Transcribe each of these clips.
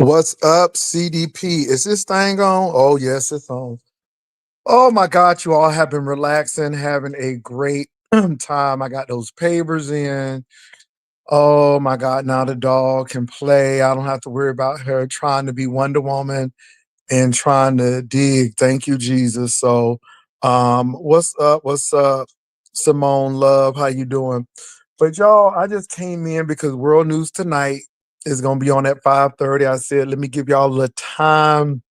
What's up, CDP? Is this thing on? Oh, yes, it's on. Oh my God, you all have been relaxing, having a great time. I got those papers in. Oh my God, now the dog can play. I don't have to worry about her trying to be Wonder Woman and trying to dig. Thank you, Jesus. So, what's up? What's up, Simone Love? How you doing? But y'all, I just came in because World News Tonight is gonna be on at 5:30. I said, let me give y'all a little time,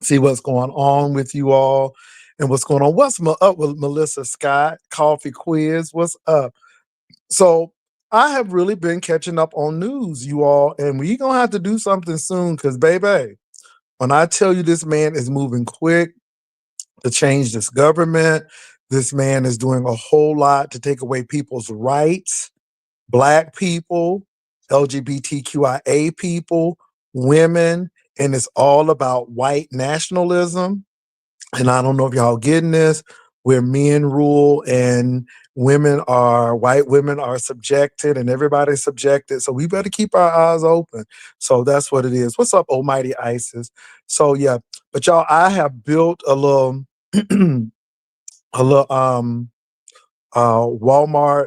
see what's going on with you all and what's going on. What's up with Melissa Scott? Coffee quiz. What's up? So I have really been catching up on news, you all, and we gonna have to do something soon because baby, when I tell you this man is moving quick to change this government, this man is doing a whole lot to take away people's rights, black people, LGBTQIA people, women, and it's all about white nationalism. And I don't know if y'all getting this, where men rule and white women are subjected and everybody's subjected. So we better keep our eyes open. So that's what it is. What's up, Almighty ISIS? So yeah, but y'all, I have built a little a little Walmart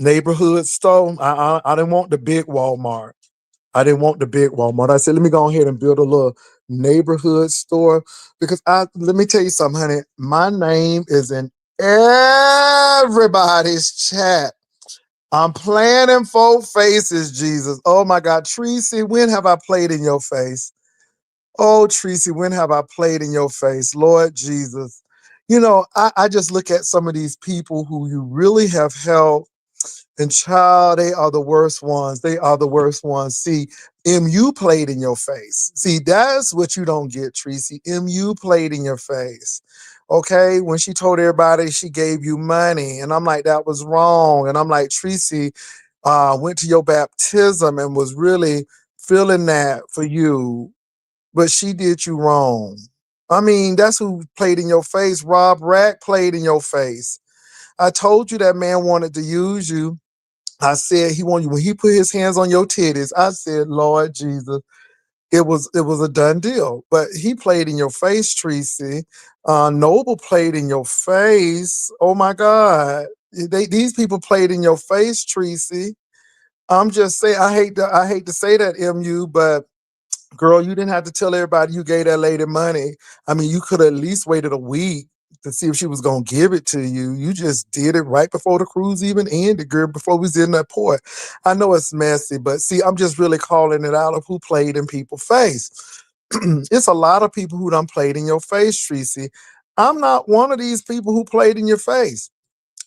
neighborhood store. I didn't want the big Walmart. I didn't want the big Walmart. I said, let me go ahead and build a little neighborhood store because let me tell you something, honey. My name is in everybody's chat. I'm planning 4 faces, Jesus. Oh my God. Tracy, when have I played in your face? Oh, Tracy, when have I played in your face? Lord Jesus. You know, I just look at some of these people who you really have helped and child, they are the worst ones. They are the worst ones. See, MU played in your face. See, that's what you don't get, Tracy. MU played in your face. Okay, when she told everybody she gave you money, and I'm like, that was wrong. And I'm like, Tracy went to your baptism and was really feeling that for you, but she did you wrong. I mean, that's who played in your face. Rob Rack played in your face. I told you that man wanted to use you. I said he wanted you when he put his hands on your titties. I said, Lord Jesus, it was a done deal. But he played in your face, Tracy. Noble played in your face. Oh my God, these people played in your face, Tracy. I'm just saying, I hate to say that, Mu, but girl, you didn't have to tell everybody you gave that lady money. I mean, you could have at least waited a week to see if she was gonna give it to you. You just did it right before the cruise even ended, girl, before we was in that port. I know it's messy, but see, I'm just really calling it out of who played in people's face. It's a lot of people who done played in your face, Tracy. I'm not one of these people who played in your face.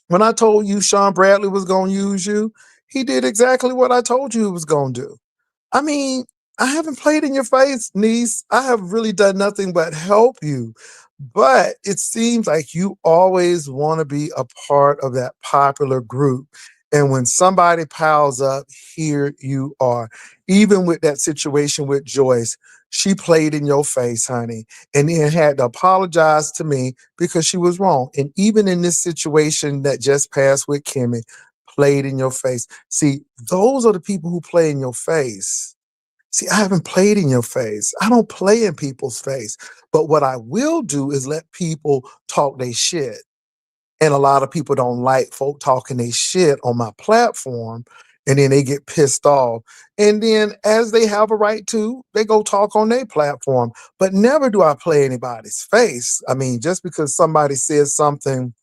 When I told you Sean Bradley was gonna use you, he did exactly what I told you he was gonna do. I mean, I haven't played in your face, niece. I have really done nothing but help you. But it seems like you always want to be a part of that popular group. And when somebody piles up, here you are. Even with that situation with Joyce, she played in your face, honey, and then had to apologize to me because she was wrong. And even in this situation that just passed with Kimmy, played in your face. See, those are the people who play in your face. See, I haven't played in your face. I don't play in people's face. But what I will do is let people talk their shit. And a lot of people don't like folk talking their shit on my platform. And then they get pissed off. And then, as they have a right to, they go talk on their platform. But never do I play anybody's face. I mean, just because somebody says something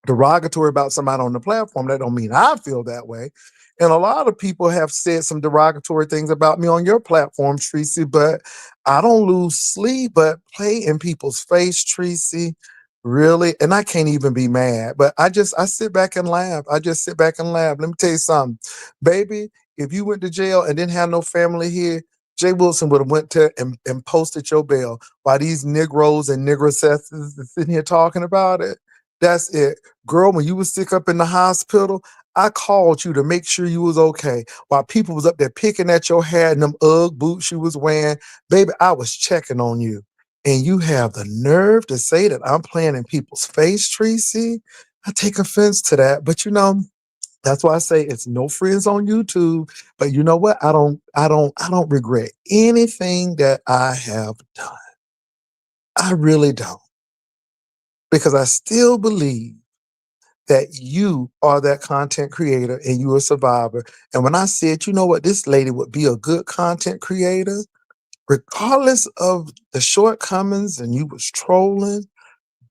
derogatory about somebody on the platform, that don't mean I feel that way. And a lot of people have said some derogatory things about me on your platform, Tracy, but I don't lose sleep, but play in people's face, Tracy. Really? And I can't even be mad. But I sit back and laugh. I just sit back and laugh. Let me tell you something. Baby, if you went to jail and didn't have no family here, Jay Wilson would have went to and posted your bail while these Negroes and Negressesses are sitting here talking about it. That's it. Girl, when you was sick up in the hospital, I called you to make sure you was okay. While people was up there picking at your hair and them Ugg boots you was wearing, baby, I was checking on you. And you have the nerve to say that I'm playing in people's face, Tracy. I take offense to that. But you know, That's why I say it's no friends on YouTube. But you know what? I don't regret anything that I have done. I really don't. Because I still believe that you are that content creator and you're a survivor. And when I said, you know what, this lady would be a good content creator, regardless of the shortcomings and you was trolling,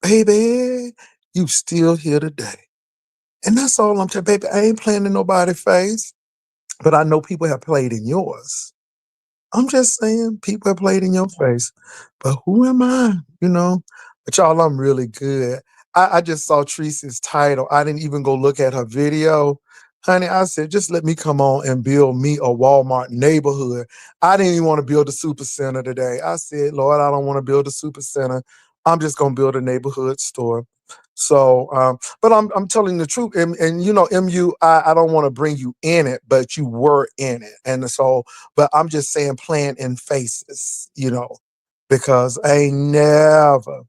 baby, you still here today. And that's all I'm telling, baby. I ain't playing in nobody's face, but I know people have played in yours. I'm just saying, people have played in your face, but who am I? You know? But y'all, I'm really good. I just saw Teresa's title. I didn't even go look at her video. Honey, I said, just let me come on and build me a Walmart neighborhood. I didn't even want to build a super center today. I said, Lord, I don't want to build a super center. I'm just gonna build a neighborhood store. So, but I'm telling the truth, and you know, MU, I don't want to bring you in it, but you were in it, and so but I'm just saying playing in faces, you know, because I ain't never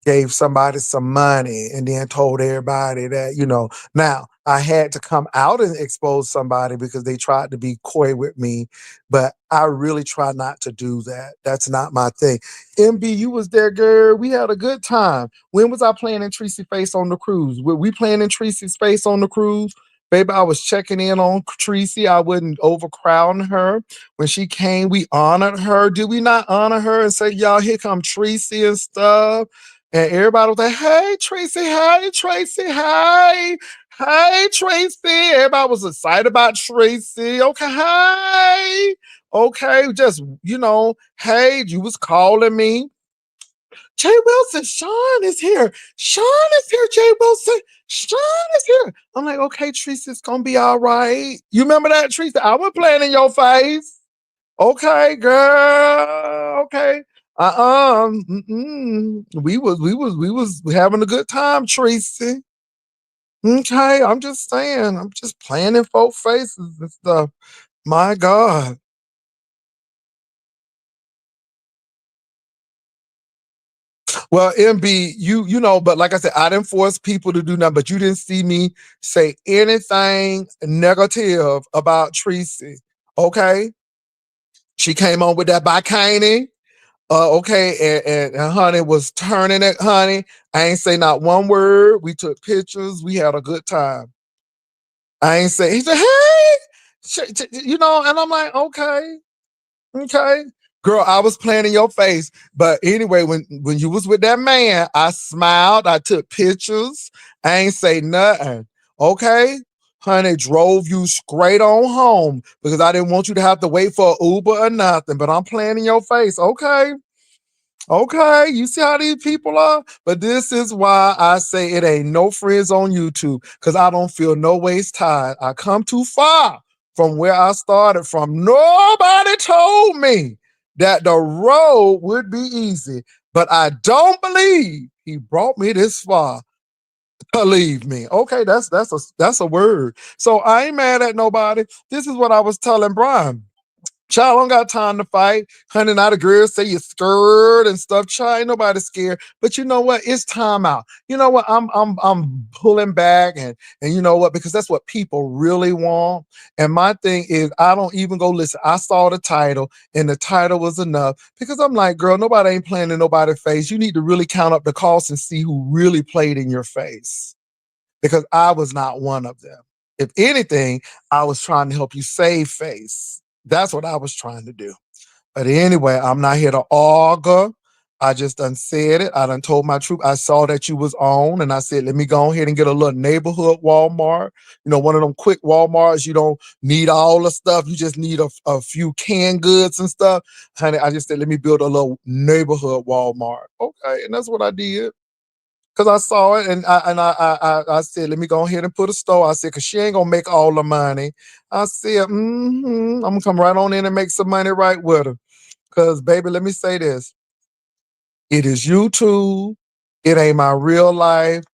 gave somebody some money and then told everybody that, you know, now I had to come out and expose somebody because they tried to be coy with me, but I really try not to do that. That's not my thing. MB, you was there, girl. We had a good time. When was I playing in Tracy Face on the cruise? Were we playing in Tracy's Face on the cruise? Baby, I was checking in on Tracy. I wasn't overcrowding her. When she came, we honored her. Did we not honor her and say, y'all, here come Tracy and stuff? And everybody was like, hey, Tracy, hey, Tracy, hey, hey, Tracy. Everybody was excited about Tracy. Okay, hey, okay, just, you know, hey, you was calling me. Jay Wilson, Sean is here. Sean is here, Jay Wilson. Sean is here. I'm like, okay, Tracy, it's gonna be all right. You remember that, Tracy? I was playing in your face. Okay, girl. Okay. We was having a good time, Tracy. Okay, I'm just saying. I'm just playing in folk faces and stuff. My God. Well, MB, you know, but like I said, I didn't force people to do nothing, but you didn't see me say anything negative about Tracy. Okay. She came on with that bikini. Okay, and honey was turning it, honey. I ain't say not one word. We took pictures. We had a good time. I ain't say. He said, "Hey," you know, and I'm like, okay, okay, girl. I was playing in your face, but anyway, when you was with that man, I smiled. I took pictures. I ain't say nothing. Okay. Honey, drove you straight on home because I didn't want you to have to wait for an Uber or nothing. But I'm playing in your face. Okay. Okay, you see how these people are? But this is why I say it ain't no friends on YouTube because I don't feel no waste time. I come too far from where I started from. Nobody told me that the road would be easy, but I don't believe he brought me this far. Believe me. Okay, that's a word. So I ain't mad at nobody. This is what I was telling Brian. Child, I don't got time to fight. Honey, now the girls say you're scared and stuff. Child, ain't nobody scared. But you know what? It's time out. You know what? I'm pulling back and you know what? Because that's what people really want. And my thing is I don't even go listen. I saw the title and the title was enough because I'm like, girl, nobody ain't playing in nobody's face. You need to really count up the cost and see who really played in your face. Because I was not one of them. If anything, I was trying to help you save face. That's what I was trying to do. But anyway, I'm not here to argue. I just done said it. I done told my truth. I saw that you was on, and I said, let me go ahead and get a little neighborhood Walmart. You know, one of them quick Walmarts. You don't need all the stuff. You just need a few canned goods and stuff. Honey, I just said, let me build a little neighborhood Walmart. Okay, and that's what I did. Cause I saw it and I said, let me go ahead and put a store. I said, cause she ain't gonna make all the money. I said, I'm gonna come right on in and make some money right with her. Cause baby, let me say this. It is YouTube. It ain't my real life.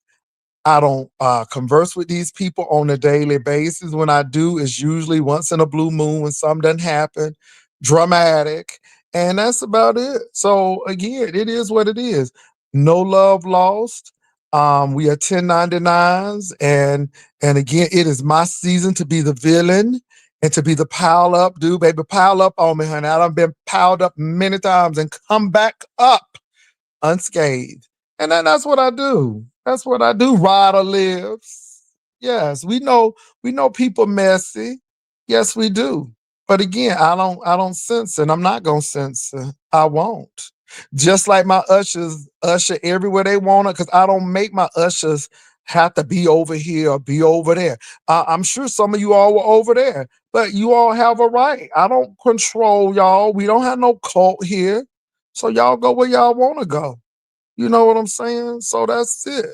I don't converse with these people on a daily basis. When I do, it's usually once in a blue moon when something doesn't happen, dramatic, and that's about it. So again, it is what it is. No love lost. We are 1099s, and again, it is my season to be the villain and to be the pile up dude, baby. Pile up on me, honey. I done been piled up many times and come back up unscathed. And that's what I do. That's what I do. Ryder lives. Yes, we know people messy. Yes, we do. But again, I don't censor, and I'm not gonna censor. I won't. Just like my ushers usher everywhere they want it, because I don't make my ushers have to be over here or be over there. I'm sure some of you all were over there, but you all have a right. I don't control y'all. We don't have no cult here. So y'all go where y'all want to go. You know what I'm saying? So that's it.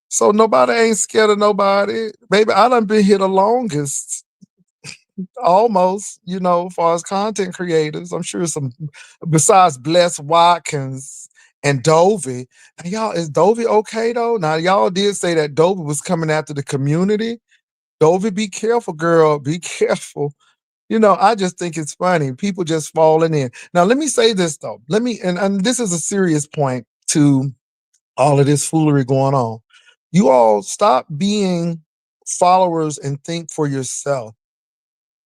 So nobody ain't scared of nobody. Baby, I done been here the longest, almost, as far as content creators. I'm sure some, besides Bless Watkins and Dovey. And y'all, is Dovey okay though? Now, y'all did say that Dovey was coming after the community. Dovey, be careful, girl. Be careful. I just think it's funny. People just falling in. Now, let me say this though. And this is a serious point to all of this foolery going on. You all stop being followers and think for yourself.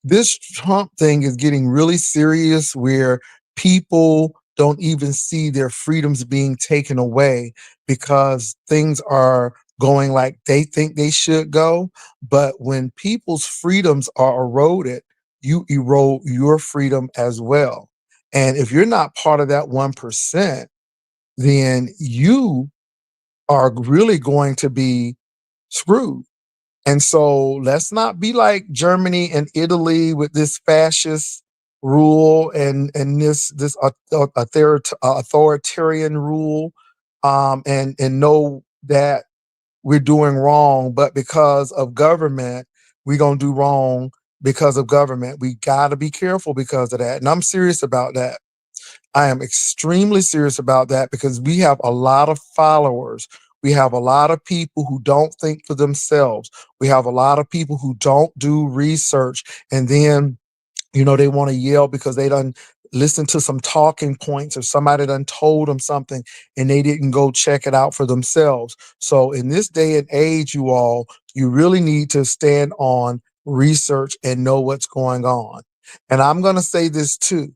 This Trump thing is getting really serious where people don't even see their freedoms being taken away because things are going like they think they should go. But when people's freedoms are eroded, you erode your freedom as well. And if you're not part of that 1%, then you are really going to be screwed. And so let's not be like Germany and Italy with this fascist rule and this authoritarian rule, and know that we're doing wrong, but because of government, we're gonna do wrong because of government. We gotta be careful because of that. And I'm serious about that. I am extremely serious about that because we have a lot of followers. We have a lot of people who don't think for themselves. We have a lot of people who don't do research. And then, they want to yell because they done listen to some talking points or somebody done told them something and they didn't go check it out for themselves. So in this day and age, you all, you really need to stand on research and know what's going on. And I'm going to say this too.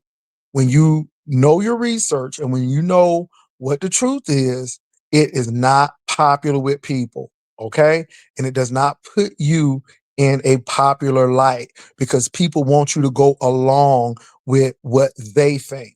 When you know your research and when you know what the truth is, it is not popular with people, okay? And it does not put you in a popular light because people want you to go along with what they think.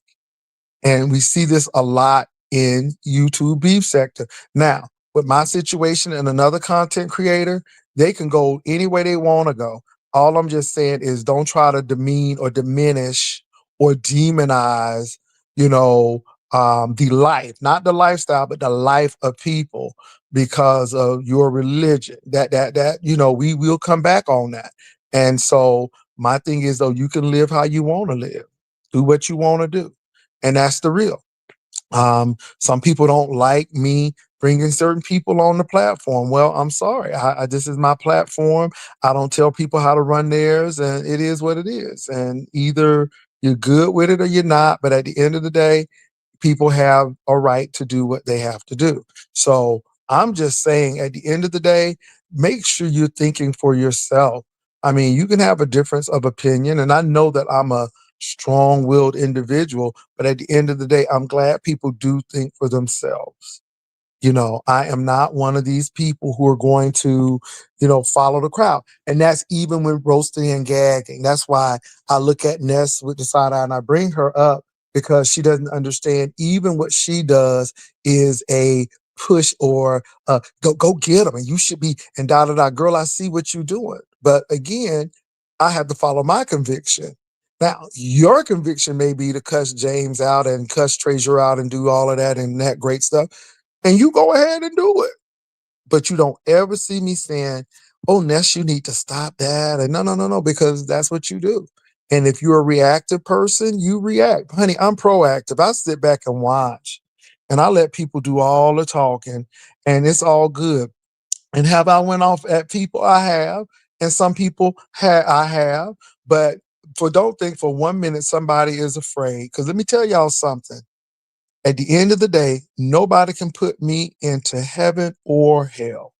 And we see this a lot in YouTube beef sector. Now, with my situation and another content creator, they can go any way they want to go. All I'm just saying is don't try to demean or diminish or demonize, you know, the life, not the lifestyle, but the life of people because of your religion. That we will come back on that. And so my thing is though, you can live how you want to live, do what you want to do, and that's the real. Some people don't like me bringing certain people on the platform. Well, I'm sorry. This is my platform. I don't tell people how to run theirs, and it is what it is. And either you're good with it or you're not. But at the end of the day, people have a right to do what they have to do. So I'm just saying, at the end of the day, make sure you're thinking for yourself. I mean, you can have a difference of opinion, and I know that I'm a strong willed individual, but at the end of the day, I'm glad people do think for themselves. I am not one of these people who are going to, follow the crowd. And that's even with roasting and gagging. That's why I look at Ness with the side eye and I bring her up because she doesn't understand even what she does is a push or go get them and you should be and da. Girl, I see what you're doing. But again, I have to follow my conviction. Now, your conviction may be to cuss James out and cuss Treasure out and do all of that and that great stuff, and you go ahead and do it. But you don't ever see me saying, oh, Ness, you need to stop that. And no, because that's what you do. And if you're a reactive person, you react. Honey, I'm proactive. I sit back and watch. And I let people do all the talking, and it's all good. And have I went off at people? I have. And some people I have. But don't think for 1 minute somebody is afraid. Because let me tell y'all something. At the end of the day, nobody can put me into heaven or hell.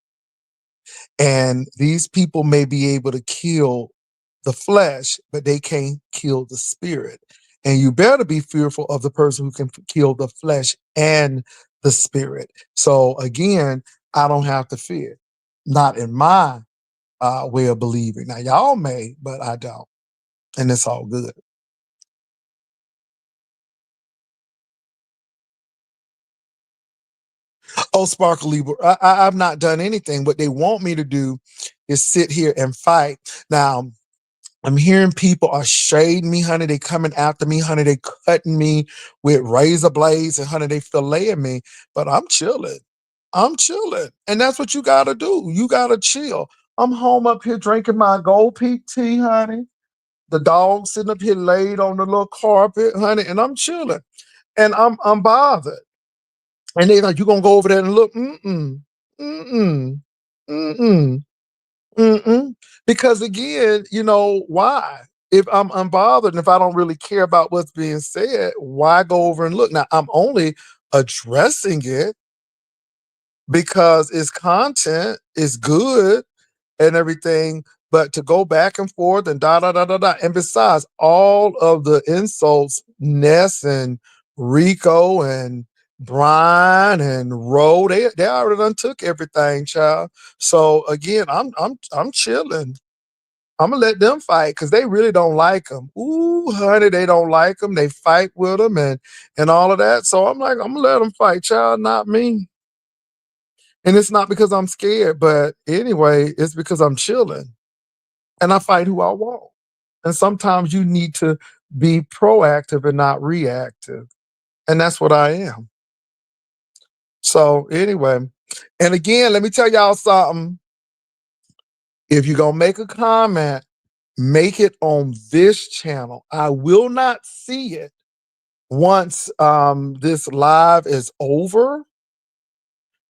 And these people may be able to kill the flesh, but they can't kill the spirit. And you better be fearful of the person who can kill the flesh and the spirit. So again, I don't have to fear. Not in my way of believing. Now, y'all may, but I don't. And it's all good. Oh, Sparkly, I've not done anything. What they want me to do is sit here and fight. Now, I'm hearing people are shading me, honey. They coming after me, honey. They cutting me with razor blades, and honey, they filleting me. But I'm chilling. I'm chilling. And that's what you gotta do. You gotta chill. I'm home up here drinking my Gold Peak tea, honey. The dog sitting up here laid on the little carpet, honey, and I'm chilling. And I'm bothered. And they like, you gonna go over there and look? Mm-mm. Mm-mm. Mm-mm. Mm-mm. Because again, why? If I'm unbothered and if I don't really care about what's being said, why go over and look? Now I'm only addressing it because its content is good and everything, but to go back and forth and da da da da da. And besides, all of the insults, Ness and Rico and Brian and Ro, they already done took everything, child. So again, I'm chilling. I'm gonna let them fight because they really don't like him. Ooh, honey, they don't like him. They fight with him and all of that. So I'm like, I'm gonna let them fight, child, not me. And it's not because I'm scared, but anyway, it's because I'm chilling and I fight who I want. And sometimes you need to be proactive and not reactive. And that's what I am. So anyway, and again, let me tell y'all something. If you're gonna make a comment, make it on this channel. I will not see it once this live is over.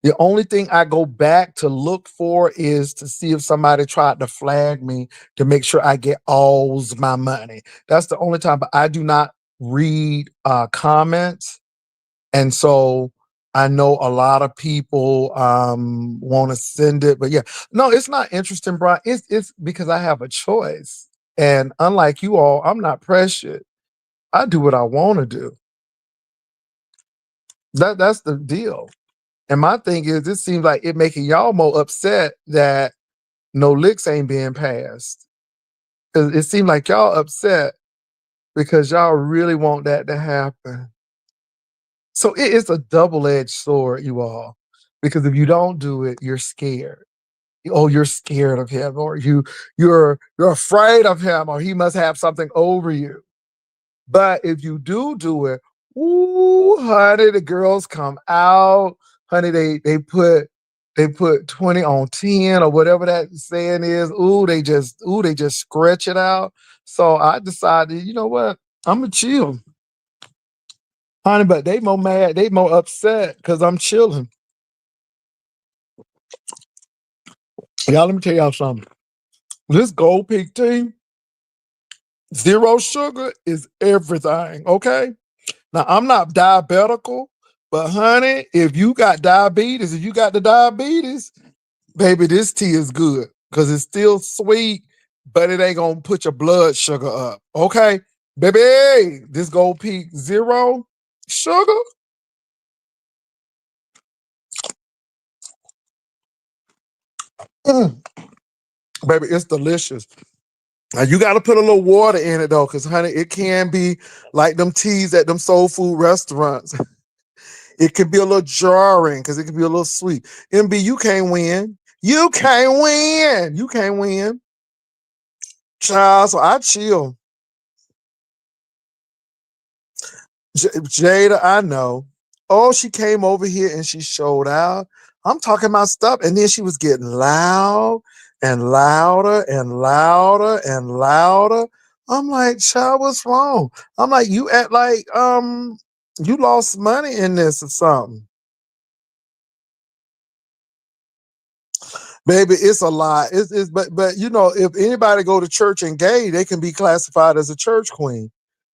The only thing I go back to look for is to see if somebody tried to flag me to make sure I get all my money. That's the only time, but I do not read comments. And so I know a lot of people want to send it, but yeah, no, it's not interesting, Brian. It's because I have a choice. And unlike you all, I'm not pressured. I do what I want to do. That's the deal. And my thing is, it seems like it making y'all more upset that no licks ain't being passed. Cause it seems like y'all upset because y'all really want that to happen. So it is a double-edged sword, you all. Because if you don't do it, you're scared. Oh, you're scared of him, or you're afraid of him, or he must have something over you. But if you do it, ooh, honey, the girls come out, honey. They put 20 on 10 or whatever that saying is. They just stretch it out. So I decided, you know what? I'm gonna chill, honey. But they more mad, they more upset because I'm chilling. Y'all, let me tell y'all something. This Gold Peak tea, zero sugar is everything. Okay. Now, I'm not diabetical, but honey, if you got diabetes, if you got the diabetes, baby, this tea is good because it's still sweet, but it ain't gonna put your blood sugar up. Okay, baby, this Gold Peak Zero sugar. Mm, baby, it's delicious. Now you got to put a little water in it though, because honey, it can be like them teas at them soul food restaurants. It can be a little jarring because it can be a little sweet. MB, you can't win. You can't win. You can't win. Child, so I chill. Jada, I know. Oh, she came over here and she showed out. I'm talking about stuff. And then she was getting loud and louder and louder and louder. I'm like, child, what's wrong? I'm like, you act like you lost money in this or something. Baby, it's a lie. It's but if anybody go to church and gay, they can be classified as a church queen.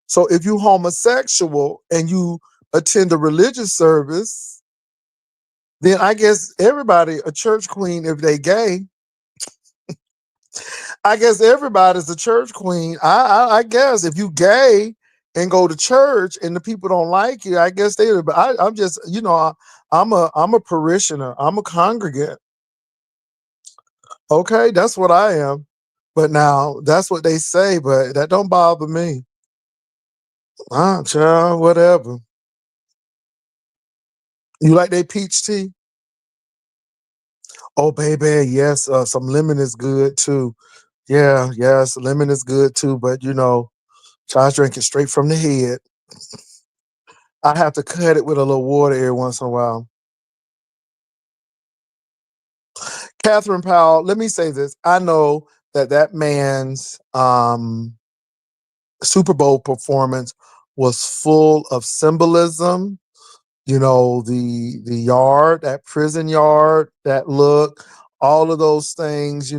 So if you homosexual and you attend a religious service, then I guess everybody a church queen if they gay. I guess everybody's a church queen. I guess if you gay and go to church and the people don't like you, I guess they. But I'm just I'm a parishioner. I'm a congregant. Okay, that's what I am. But now that's what they say, but that don't bother me. Child, whatever. You like that peach tea? Oh, baby, yes. Some lemon is good too. Yeah, yes, lemon is good too. But try to drink it straight from the head. I have to cut it with a little water every once in a while. Catherine Powell, let me say this. I know that man's Super Bowl performance was full of symbolism. The yard, that prison yard, that look, all of those things.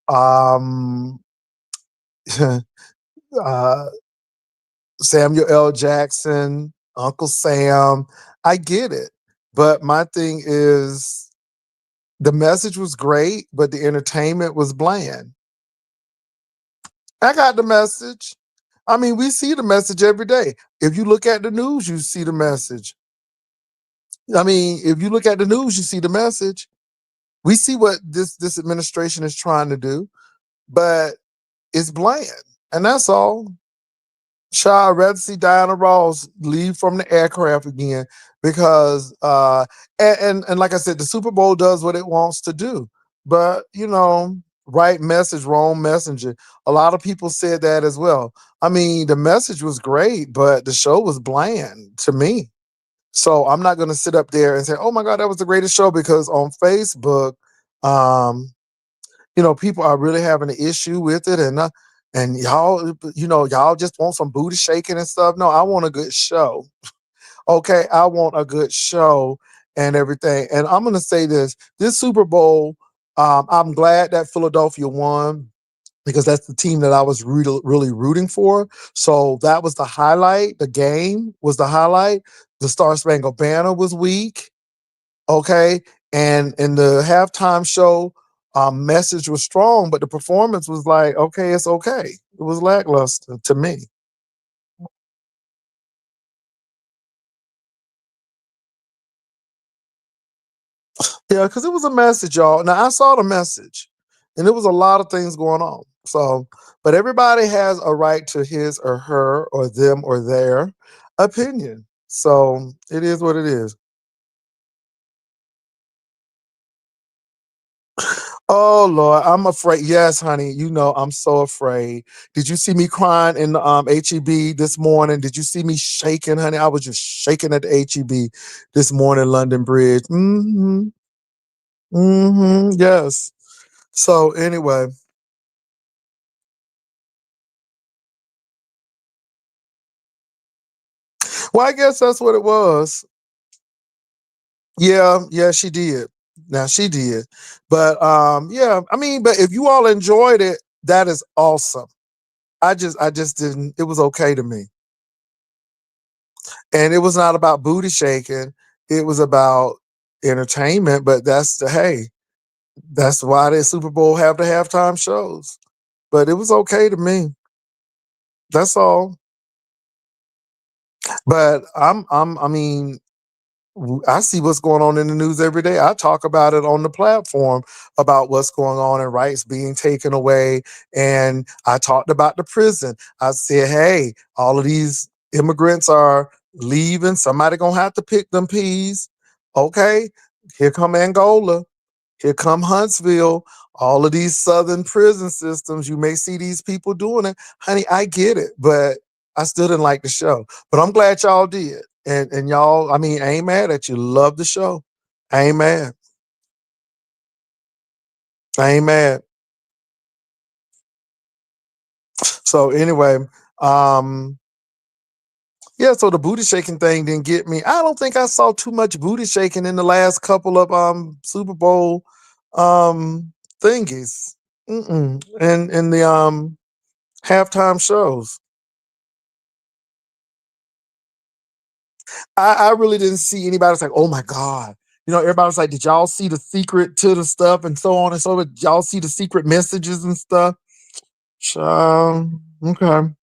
Um, uh, Samuel L. Jackson, Uncle Sam. I get it, but my thing is the message was great, but the entertainment was bland. I got the message. I mean, we see the message every day. If you look at the news, you see the message. I mean, if you look at the news, you see the message. We see what this administration is trying to do, but it's bland, and that's all. I'd rather see Diana Ross leave from the aircraft again because and like I said, the Super Bowl does what it wants to do. But right message, wrong messenger. A lot of people said that as well. I mean, the message was great, but the show was bland to me. So I'm not gonna sit up there and say, oh my God, that was the greatest show because on Facebook, um, people are really having an issue with it, and y'all just want some booty shaking and stuff. No, I want a good show. Okay, I want a good show and everything. And I'm gonna say this Super Bowl, I'm glad that Philadelphia won because that's the team that I was really, really rooting for. So that was the highlight. The game was the highlight. The Star Spangled Banner was weak. Okay. And in the halftime show, message was strong, but the performance was like, okay, it's okay. It was lackluster to me. Yeah, because it was a message, y'all. Now I saw the message, and it was a lot of things going on. So, but everybody has a right to his or her or them or their opinion. So it is what it is. Oh Lord, I'm afraid. Yes, honey. I'm so afraid. Did you see me crying in the HEB this morning? Did you see me shaking, honey? I was just shaking at the HEB this morning, London Bridge. Yes. So anyway, well, I guess that's what it was. Yeah, yeah, she did. Now she did. But yeah, I mean, but if you all enjoyed it, that is awesome. I just didn't, it was okay to me. And it was not about booty shaking. It was about entertainment. But that's why the Super Bowl have the halftime shows. But it was okay to me. That's all. But I mean, I see what's going on in the news every day. I talk about it on the platform about what's going on and rights being taken away. And I talked about the prison. I said, hey, all of these immigrants are leaving. Somebody gonna have to pick them peas. Okay, here come Angola. Here come Huntsville. All of these southern prison systems. You may see these people doing it, honey. I get it, but I still didn't like the show. But I'm glad y'all did. And y'all, I mean, I ain't mad at you. Love the show. I ain't mad. I ain't mad. So anyway, um, yeah, so the booty shaking thing didn't get me. I don't think I saw too much booty shaking in the last couple of Super Bowl um thingies. And in the halftime shows. I really didn't see anybody was like, oh my God. You know, everybody was like, did y'all see the secret to the stuff and so on and so on? Did y'all see the secret messages and stuff? Okay.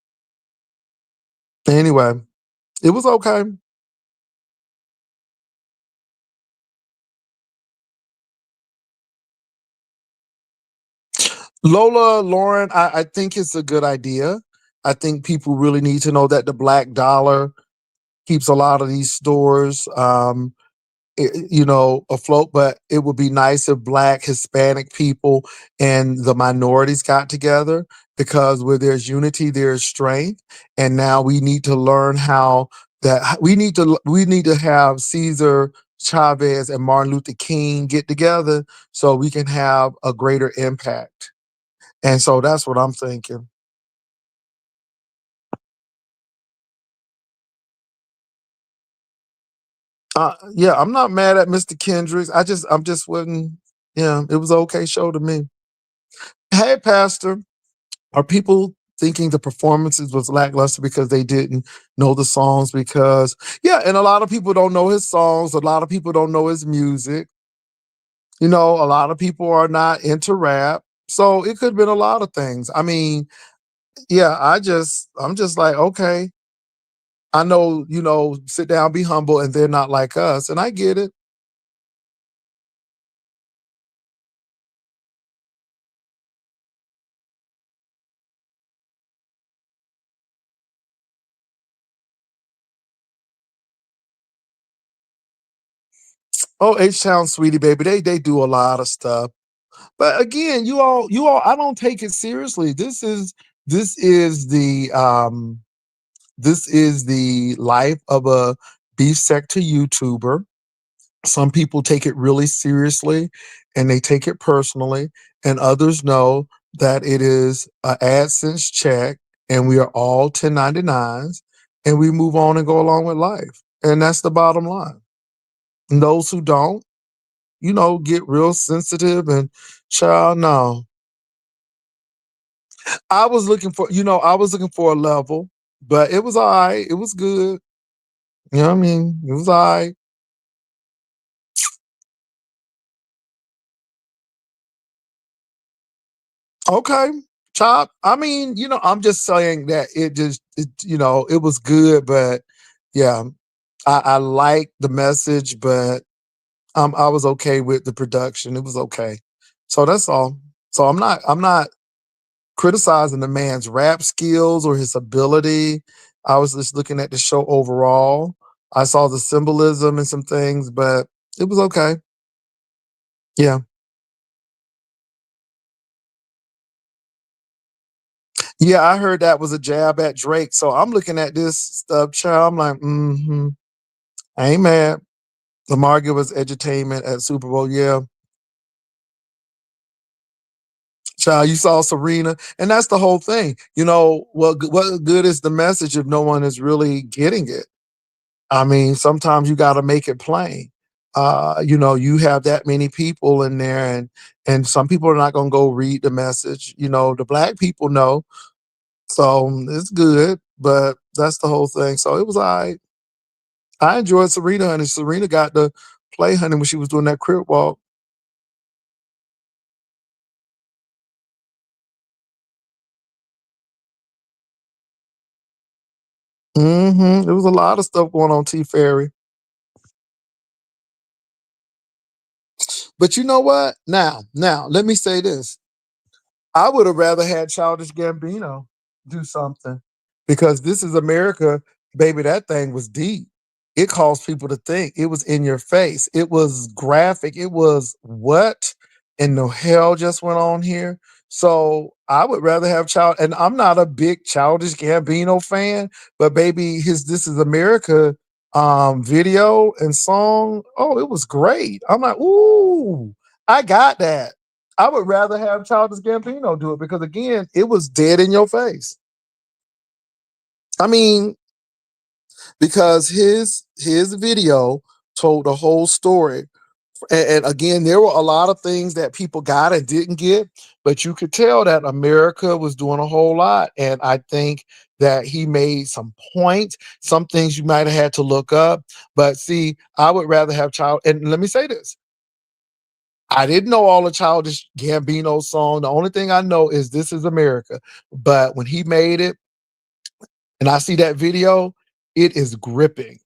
Anyway, it was okay. Lola Lauren, I think it's a good idea. I think people really need to know that the black dollar keeps a lot of these stores afloat, but it would be nice if black, Hispanic people and the minorities got together, because where there's unity, there's strength. And now we need to learn how that we need to have Caesar Chavez and Martin Luther King get together so we can have a greater impact. And so that's what I'm thinking. Yeah, I'm not mad at Mr. Kendricks. I'm just wasn't. Yeah, it was an okay show to me. Hey, Pastor. Are people thinking the performances was lackluster because they didn't know the songs? Because yeah, and a lot of people don't know his songs. A lot of people don't know his music. You know, a lot of people are not into rap. So it could have been a lot of things. I mean, yeah, I'm just like, okay, I know, sit down, be humble, and they're not like us. And I get it. Oh, H Town Sweetie Baby, they do a lot of stuff. But again, you all, I don't take it seriously. This is the this is the life of a beef sector YouTuber. Some people take it really seriously and they take it personally, and others know that it is an AdSense check and we are all 1099s, and we move on and go along with life. And that's the bottom line. And those who don't, get real sensitive and child, no. I was looking for a level, but it was all right. It was good. You know what I mean? It was all right. Okay. Chop. I mean, I'm just saying that it was good, but yeah, I like the message, but I was okay with the production. It was okay. So that's all. So I'm not criticizing the man's rap skills or his ability. I was just looking at the show overall. I saw the symbolism and some things, but it was okay. Yeah. Yeah, I heard that was a jab at Drake. So I'm looking at this stuff, child. I'm like, I ain't mad. Lamar give us edutainment at Super Bowl. Yeah. Child, you saw Serena. And that's the whole thing. What good is the message if no one is really getting it? I mean, sometimes you got to make it plain. You have that many people in there, and some people are not going to go read the message. The black people know, so it's good. But that's the whole thing. So it was all right. I enjoyed Serena, and Serena got to play honey when she was doing that crib walk. There was a lot of stuff going on T Ferry. But you know what? Now, let me say this. I would have rather had Childish Gambino do something, because this is America, baby. That thing was deep. It caused people to think. It was in your face. It was graphic. It was what in the hell just went on here? So I would rather have and I'm not a big Childish Gambino fan, but baby, his This Is America video and song, oh, it was great. I'm like, ooh, I got that. I would rather have Childish Gambino do it, because again, it was dead in your face. I mean, because his video told the whole story And again, there were a lot of things that people got and didn't get, but you could tell that America was doing a whole lot. And I think that he made some points, some things you might have had to look up. But see, I would rather have child. And let me say this, I didn't know all the Childish Gambino song. The only thing I know is This Is America. But when he made it, and I see that video, it is gripping.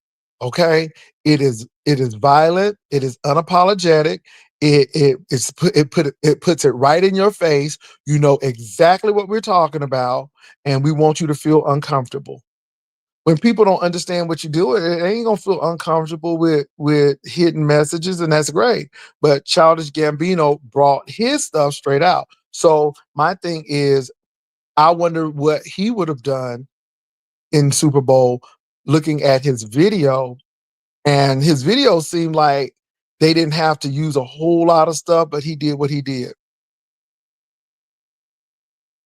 Okay, it is violent. It is unapologetic. It puts it right in your face. You know exactly what we're talking about, and we want you to feel uncomfortable. When people don't understand what you do, it ain't gonna feel uncomfortable with hidden messages, and that's great. But Childish Gambino brought his stuff straight out. So my thing is, I wonder what he would have done in Super Bowl looking at his video, and his video seemed like they didn't have to use a whole lot of stuff, but he did what he did.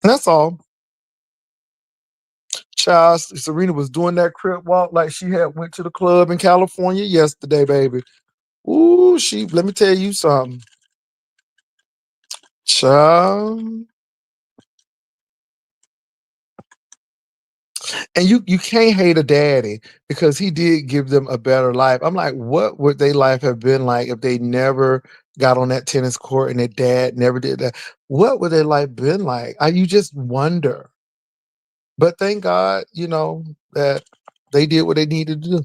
And that's all. Child, Serena was doing that crip walk like she had went to the club in California yesterday, baby. Ooh, let me tell you something. Child. And you can't hate a daddy because he did give them a better life. I'm like, what would their life have been like if they never got on that tennis court and their dad never did that? What would their life been like? You just wonder. But thank God, that they did what they needed to do.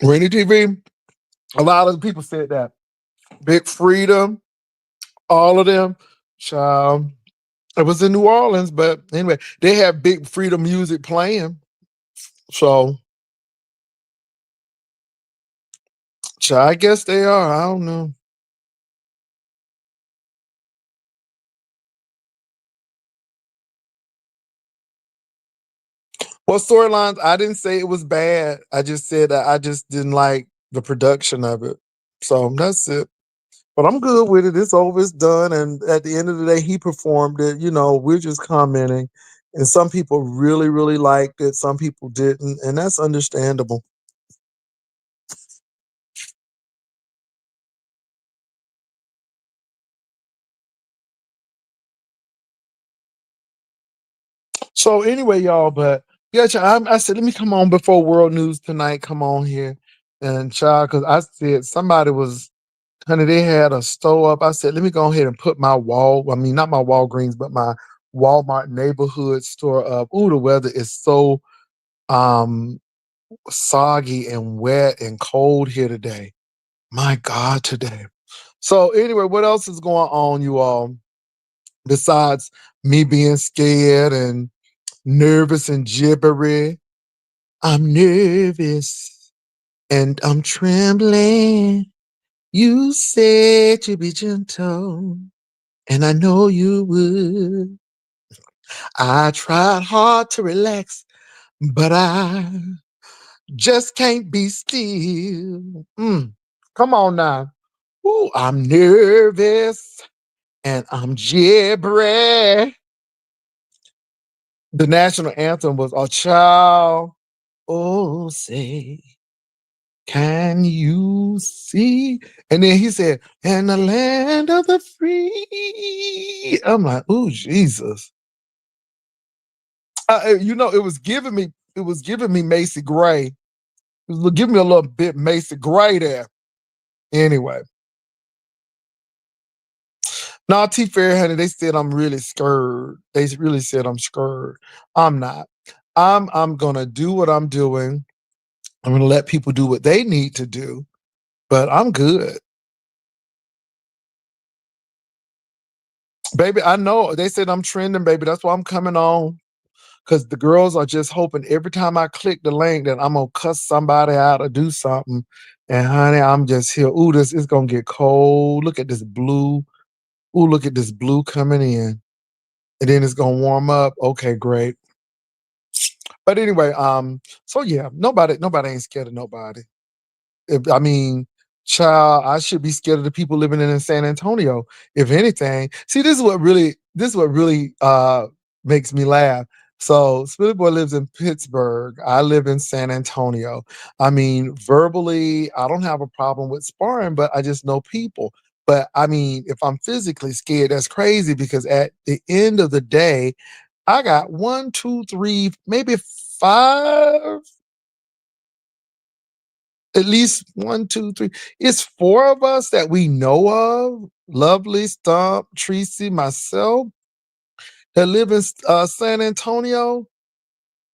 Rainy TV, a lot of people said that. Big Freedom, all of them. Child, it was in New Orleans, but anyway, they had Big Freedom music playing. So, child, I guess they are. I don't know. Well, storylines, I didn't say it was bad. I just said that I just didn't like the production of it. So that's it. But I'm good with it. It's over. It's done. And at the end of the day, he performed it. We're just commenting. And some people really, really liked it. Some people didn't. And that's understandable. So anyway, y'all, but yeah, child, I said, let me come on before World News Tonight. Come on here. And child, because I said somebody was, honey, they had a store up. I said, let me go ahead and put I mean, not my Walgreens, but my Walmart neighborhood store up. Ooh, the weather is so um soggy and wet and cold here today. My God, today. So anyway, what else is going on, you all? Besides me being scared and nervous and gibbery, I'm nervous and I'm trembling. You said to be gentle, and I know you would. I tried hard to relax, but I just can't be still. Come on now. Ooh, I'm nervous and I'm jibbery. The national anthem was "A Child." Oh, say, can you see? And then he said, "In the land of the free." I'm like, "Oh, Jesus." It was giving me Macy Gray. It was giving me a little bit Macy Gray there. Anyway, now T Fair, honey, they said I'm really scared. They really said I'm scared. I'm not. I'm gonna do what I'm doing. I'm gonna let people do what they need to do, but I'm good. Baby, I know they said I'm trending, baby. That's why I'm coming on. Cause the girls are just hoping every time I click the link that I'm gonna cuss somebody out or do something. And honey, I'm just here. Ooh, this is gonna get cold. Look at this blue. Ooh, look at this blue coming in. And then it's gonna warm up. Okay, great. But anyway, so yeah, nobody ain't scared of nobody. I mean, child, I should be scared of the people living in San Antonio. If anything, see, this is what really makes me laugh. So Spilly Boy lives in Pittsburgh. I live in San Antonio. I mean, verbally, I don't have a problem with sparring, but I just know people. But I mean, if I'm physically scared, that's crazy because at the end of the day, I got one, two, three, maybe five, at least one, two, three. It's four of us that we know of. Lovely, Stump, Tracy, myself that live in San Antonio.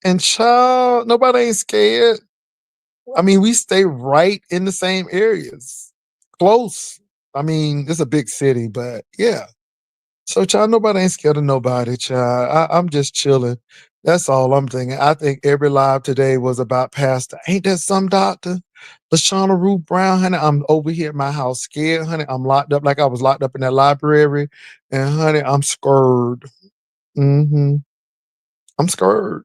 And child, nobody ain't scared. I mean, we stay right in the same areas, close. I mean, it's a big city, but yeah. So, child, nobody ain't scared of nobody, child. I'm just chilling. That's all I'm thinking. I think every live today was about Pastor. Ain't that some doctor? Lashana Ruth Brown, honey. I'm over here at my house scared, honey. I'm locked up like I was locked up in that library. And honey, I'm scared. hmm I'm scared.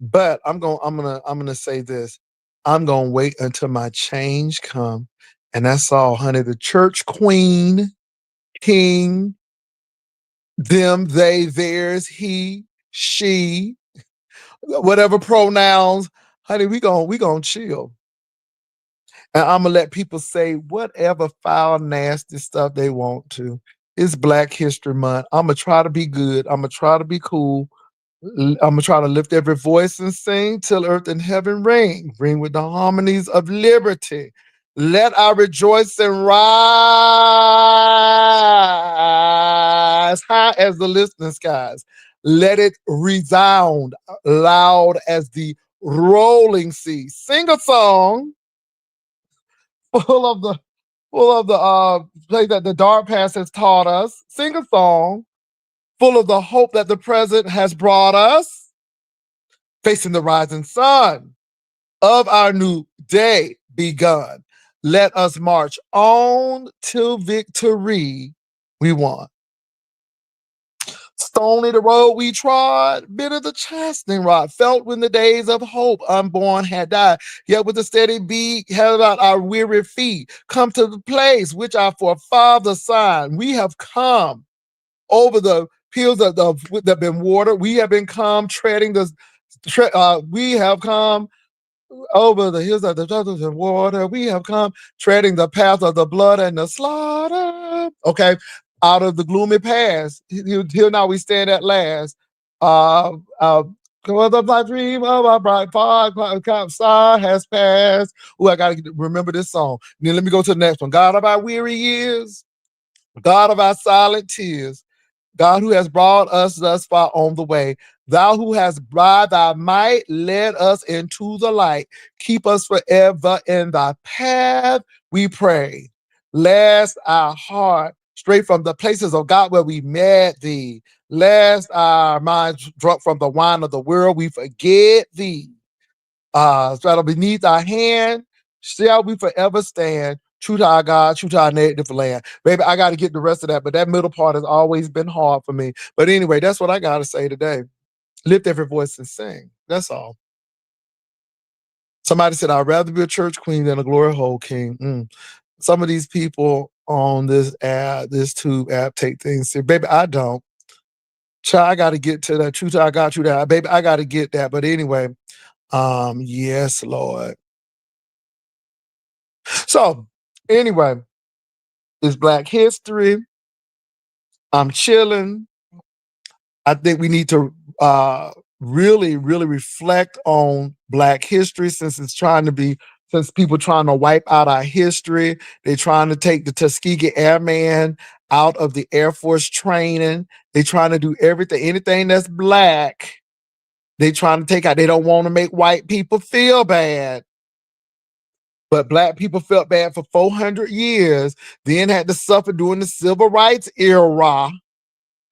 But I'm gonna say this. I'm gonna wait until my change come. And that's all, honey. The church queen, king, them, they, theirs, he, she, whatever pronouns, honey, we gonna chill. And I'm gonna let people say whatever foul, nasty stuff they want to. It's Black History Month. I'm gonna try to be good. I'm gonna try to be cool. I'm gonna try to lift every voice and sing till earth and heaven ring with the harmonies of liberty. Let our rejoicing rise high as the listening skies. Let it resound loud as the rolling sea. Sing a song full of the play that the dark past has taught us. Sing a song full of the hope that the present has brought us, facing the rising sun of our new day begun. Let us march on till victory we won. Stony the road we trod, bitter the chastening rod, felt when the days of hope unborn had died. Yet with a steady beat held out our weary feet, come to the place which our forefathers signed. We have come over the hills that have been watered. We have been come treading the we have come over the hills of the judges and water. We have come treading the path of the blood and the slaughter. Okay, out of the gloomy past, here now we stand at last. Cause the black dream of our bright star has passed. Oh, I gotta remember this song. Then let me go to the next one. God of our weary years, God of our silent tears, God who has brought us thus far on the way, thou who hast by thy might led us into the light, keep us forever in thy path, we pray. Lest our heart straight from the places of God where we met thee, lest our minds drunk from the wine of the world, we forget thee. Straddle beneath our hand, shall we forever stand, true to our God, true to our native land. Baby, I got to get the rest of that, but that middle part has always been hard for me. But anyway, that's what I got to say today. Lift every voice and sing. That's all. Somebody said, I'd rather be a church queen than a glory hole king. Some of these people on this app, this tube app, take things serious. Baby, I don't. Child, I got to get to that. True to our God, true to our baby, I got to get that. But anyway, yes, Lord. So anyway, it's Black History. I'm chilling. I think we need to really, really reflect on Black history since people trying to wipe out our history. They're trying to take the Tuskegee Airman out of the Air Force training. They're trying to do anything that's Black. They trying to take out. They don't want to make white people feel bad. But Black people felt bad for 400 years, then had to suffer during the civil rights era,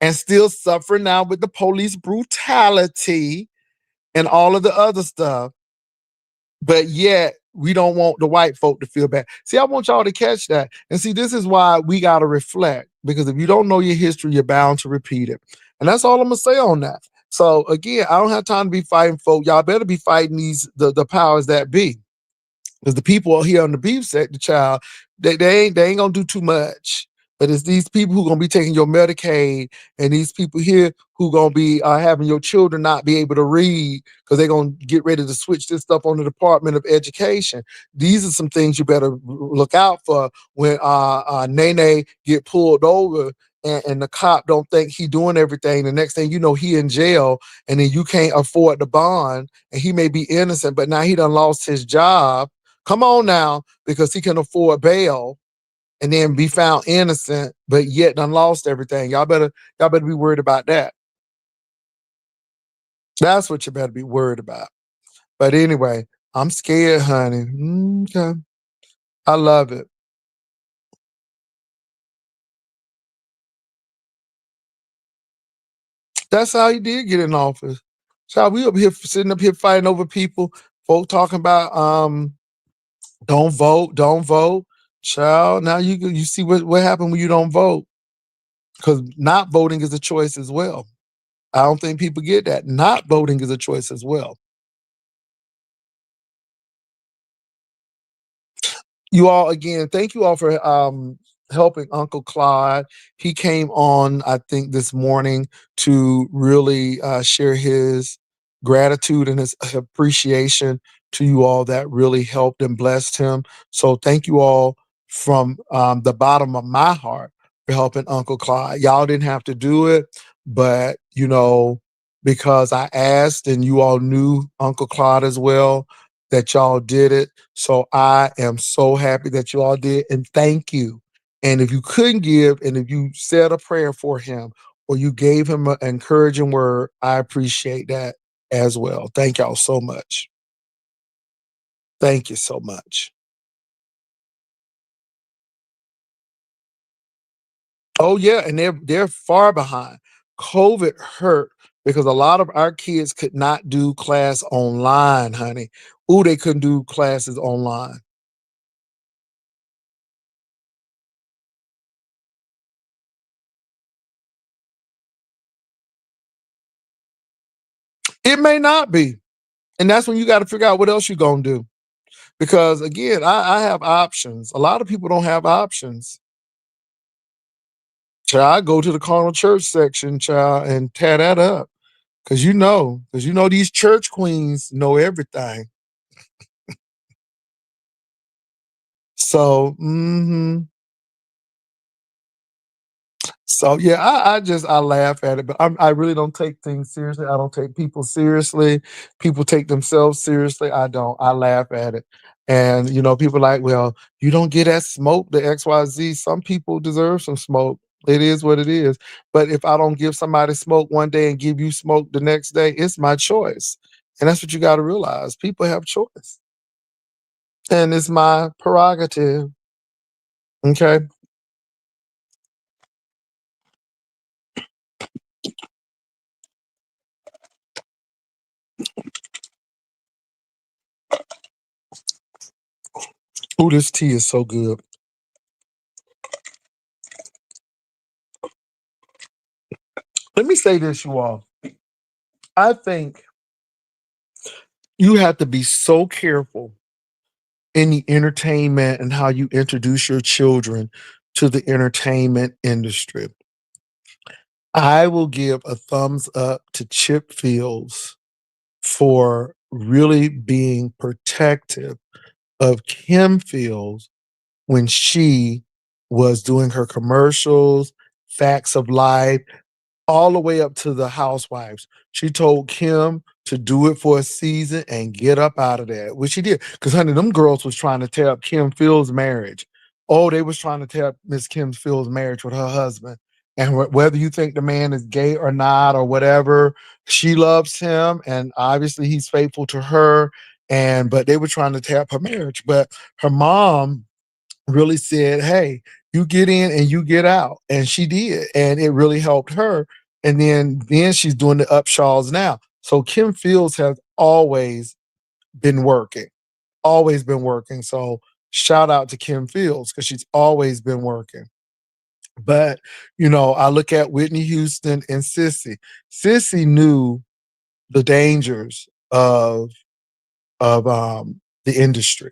and still suffering now with the police brutality and all of the other stuff. But yet, we don't want the white folk to feel bad. See, I want y'all to catch that. And see, this is why we got to reflect, because if you don't know your history, you're bound to repeat it. And that's all I'm going to say on that. So again, I don't have time to be fighting folk. Y'all better be fighting the powers that be. Because the people here on the beef set, the child, they ain't gonna do too much. But it's these people who gonna be taking your Medicaid, and these people here who gonna be having your children not be able to read because they're gonna get ready to switch this stuff on the Department of Education. These are some things you better look out for when Nene get pulled over, and the cop don't think he doing everything. The next thing you know, he in jail, and then you can't afford the bond, and he may be innocent, but now he done lost his job. Come on now, because he can afford bail, and then be found innocent, but yet done lost everything. Y'all better be worried about that. That's what you better be worried about. But anyway, I'm scared, honey. Okay. I love it. That's how he did get in office. Child, we up here sitting up here fighting over people, folk talking about don't vote, don't vote. Child, now you see what happened when you don't vote. Because not voting is a choice as well. I don't think people get that. Not voting is a choice as well. You all, again, thank you all for helping Uncle Claude. He came on, I think, this morning to really share his gratitude and his appreciation to you all. That really helped and blessed him. So thank you all from the bottom of my heart for helping Uncle Claude. Y'all didn't have to do it, but because I asked and you all knew Uncle Claude as well, that y'all did it. So I am so happy that you all did, and thank you. And if you couldn't give, and if you said a prayer for him, or you gave him an encouraging word, I appreciate that as well. Thank y'all so much. Thank you so much. Oh yeah, and they're far behind. COVID hurt because a lot of our kids could not do class online, honey. Ooh, they couldn't do classes online. It may not be. And that's when you got to figure out what else you're gonna do. Because again, I have options. A lot of people don't have options. Child, I go to the carnal church section, child, and tear that up. Cause you know these church queens know everything. So, So yeah, I laugh at it, but I really don't take things seriously. I don't take people seriously. People take themselves seriously. I don't. I laugh at it, and people like, well, you don't get that smoke, the XYZ. Some people deserve some smoke. It is what it is. But if I don't give somebody smoke one day and give you smoke the next day, it's my choice, and that's what you got to realize. People have choice, and it's my prerogative. Okay. Ooh, this tea is so good. Let me say this, you all. I think you have to be so careful in the entertainment and how you introduce your children to the entertainment industry. I will give a thumbs up to Chip Fields for really being protective of Kim Fields when she was doing her commercials, Facts of Life, all the way up to the housewives. She told Kim to do it for a season and get up out of there, which she did. Because honey, them girls was trying to tear up Kim Fields' marriage. Oh, they was trying to tear up Miss Kim Fields' marriage with her husband. And whether you think the man is gay or not or whatever, she loves him, and obviously he's faithful to her. And but they were trying to tear up her marriage. But her mom really said, "Hey, you get in and you get out," and she did, and it really helped her. And then she's doing the Upshaws now. So Kim Fields has been working, always been working. So shout out to Kim Fields because she's always been working. But I look at Whitney Houston and Sissy. Sissy knew the dangers of the industry.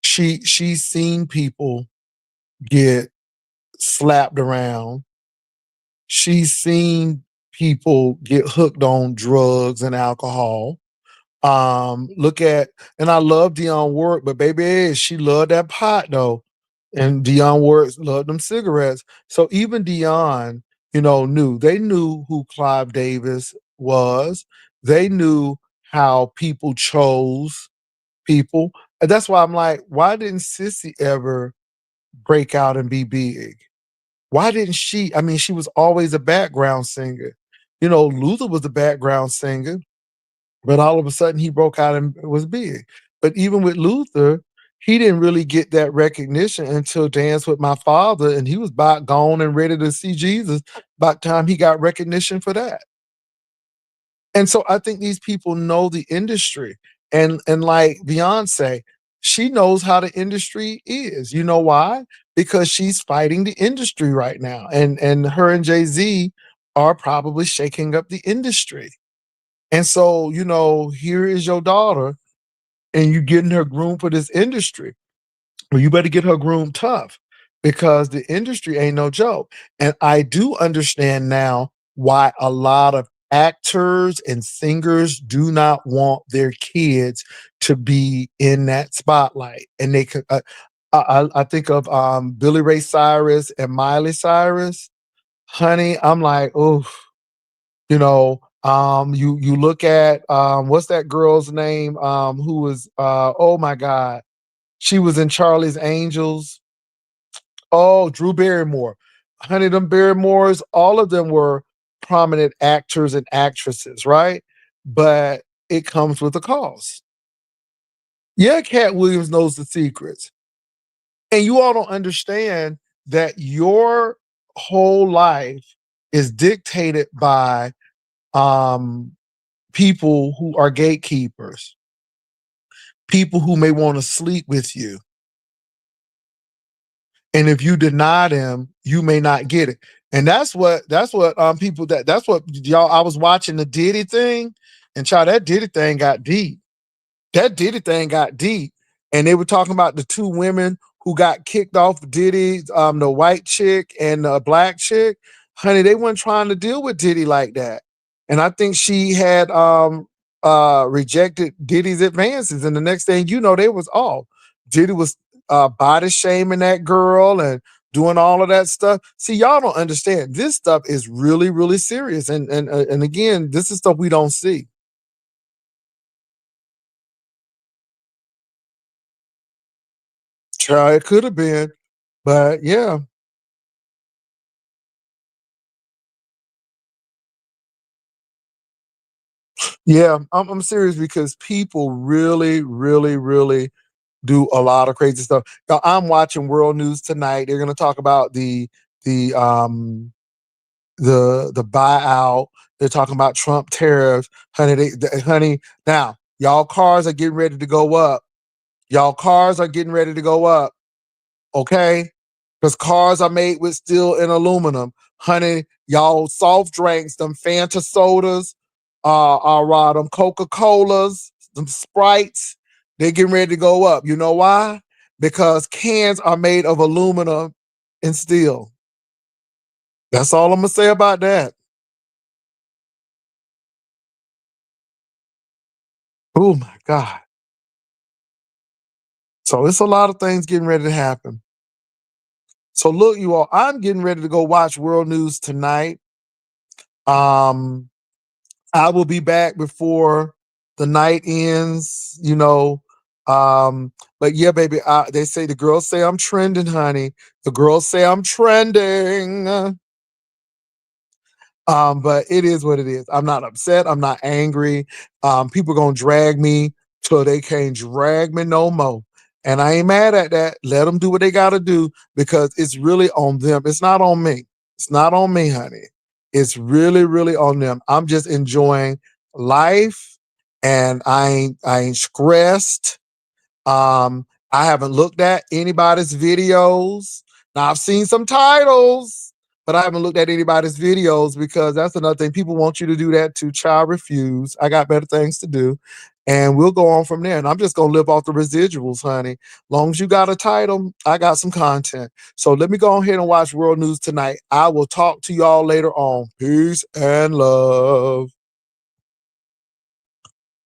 She's seen people get slapped around. She's seen people get hooked on drugs and alcohol. Look at, and I love Dionne Warwick, but baby, she loved that pot though. And Dionne Warwick loved them cigarettes. So even Dionne, they knew who Clive Davis was. They knew how people chose people. And that's why I'm like, why didn't Sissy ever break out and be big? Why didn't she? I mean, she was always a background singer. Luther was a background singer, but all of a sudden he broke out and was big. But even with Luther, he didn't really get that recognition until Dance with My Father, and he was about gone and ready to see Jesus by the time he got recognition for that. And so I think these people know the industry. And like Beyonce, she knows how the industry is. You know why? Because she's fighting the industry right now. And her and Jay-Z are probably shaking up the industry. And so, here is your daughter and you getting her groomed for this industry. Well, you better get her groomed tough because the industry ain't no joke. And I do understand now why a lot of actors and singers do not want their kids to be in that spotlight. And they could, I think of Billy Ray Cyrus and Miley Cyrus. Honey, I'm like, oh, you look at what's that girl's name? Who was oh my God, she was in Charlie's Angels. Oh, Drew Barrymore. Honey, them Barrymores, all of them were prominent actors and actresses, right? But it comes with a cost. Yeah, Cat Williams knows the secrets. And you all don't understand that your whole life is dictated by um people who are gatekeepers, people who may want to sleep with you. And if you deny them, you may not get it. And that's what people that's what y'all I was watching the Diddy thing, and child, that Diddy thing got deep. That Diddy thing got deep. And they were talking about the two women who got kicked off Diddy, the white chick and the black chick. Honey, they weren't trying to deal with Diddy like that. And I think she had rejected Diddy's advances. And the next thing you know, they was off. Diddy was body shaming that girl and doing all of that stuff. See, y'all don't understand. This stuff is really, really serious. And again, this is stuff we don't see. Try it could have been, but yeah, yeah. I'm serious because people really, really, really do a lot of crazy stuff. Now, I'm watching World News tonight. They're going to talk about the um the buyout. They're talking about Trump tariffs, honey. Honey, now y'all cars are getting ready to go up. Y'all cars are getting ready to go up. Okay, because cars are made with steel and aluminum. Honey, y'all soft drinks, them Fanta sodas, them Coca-Colas, them Sprites, they're getting ready to go up. You know why? Because cans are made of aluminum and steel. That's all I'm gonna say about that. Oh my God. So it's a lot of things getting ready to happen. So look, you all, I'm getting ready to go watch World News tonight. Um, I will be back before the night ends, but yeah, baby, they say the girls say I'm trending, honey. The girls say I'm trending. But it is what it is. I'm not upset. I'm not angry. People gonna drag me till they can't drag me no more. And I ain't mad at that. Let them do what they gotta do because it's really on them. It's not on me. It's not on me, honey. It's really, really on them. I'm just enjoying life and I ain't stressed. I haven't looked at anybody's videos. Now I've seen some titles, but I haven't looked at anybody's videos because that's another thing. People want you to do that to child refuse. I got better things to do. and we'll go on from there. And I'm just gonna live off the residuals, honey. Long as you got a title, I got some content. So let me go ahead and watch World News Tonight. I will talk to y'all later on. Peace and love.